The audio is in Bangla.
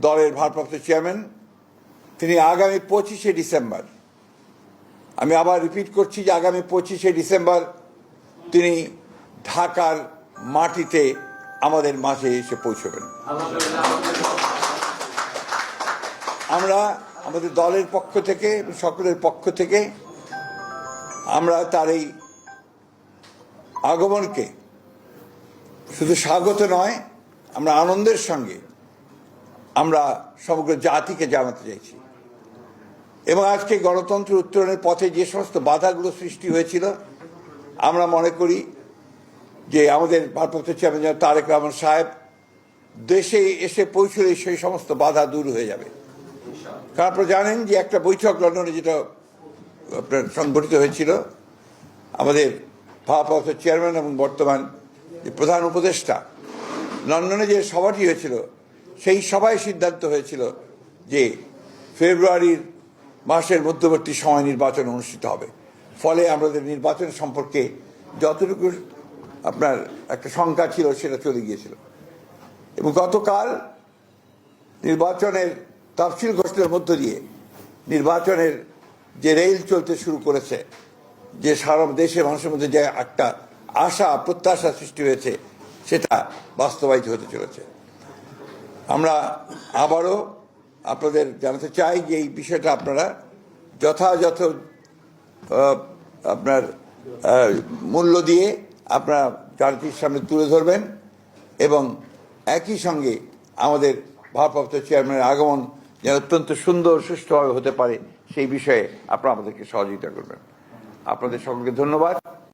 দলের ভারপ্রাপ্ত চেয়ারম্যান, তিনি আগামী 25শে ডিসেম্বর, আমি আবার রিপিট করছি যে আগামী 25শে ডিসেম্বর তিনি ঢাকার মাটিতে আমাদের মাঝে এসে পৌঁছবেন। আমরা আমাদের দলের পক্ষ থেকে, সকলের পক্ষ থেকে আমরা তার এই আগমনকে শুধু স্বাগত নয়, আমরা আনন্দের সঙ্গে আমরা সমগ্র জাতিকে জানাতে চাইছি। এবং আজকে গণতন্ত্র উত্তরণের পথে যে সমস্ত বাধাগুলো সৃষ্টি হয়েছিল, আমরা মনে করি যে আমাদের ভারপ্রাপ্ত চেয়ারম্যান তারেক রহমান সাহেব দেশে এসে পৌঁছলে সেই সমস্ত বাধা দূর হয়ে যাবে। কারণ আপনারা জানেন যে একটা বৈঠক লন্ডনে যেটা আপনার সংগঠিত হয়েছিল, আমাদের ভারপ্রাপ্ত চেয়ারম্যান এবং বর্তমান যে প্রধান উপদেষ্টা, লন্ডনে যে সভাটি হয়েছিল সেই সভায় সিদ্ধান্ত হয়েছিল যে ফেব্রুয়ারির মাসের মধ্যবর্তী সময় নির্বাচন অনুষ্ঠিত হবে। ফলে আমাদের নির্বাচন সম্পর্কে যতটুকু আপনার একটা শঙ্কা ছিল সেটা চলে গিয়েছিল। এবং গতকাল নির্বাচনের তাফসিল ঘোষণার মধ্য দিয়ে নির্বাচনের যে রেল চলতে শুরু করেছে, যে সারা দেশের মানুষের মধ্যে যে একটা আশা প্রত্যাশা সৃষ্টি হয়েছে, সেটা বাস্তবায়িত হতে চলেছে। আমরা আবারও আপনাদের জানাতে চাই যে এই বিষয়টা আপনারা যথাযথ আপনার মূল্য দিয়ে আপনারা জাতির সামনে তুলে ধরবেন এবং একই সঙ্গে আমাদের ভারপ্রাপ্ত চেয়ারম্যানের আগমন যেন অত্যন্ত সুন্দর সুষ্ঠুভাবে হতে পারে সেই বিষয়ে আপনারা আমাদেরকে সহযোগিতা করবেন। আপনাদের সকলকে ধন্যবাদ।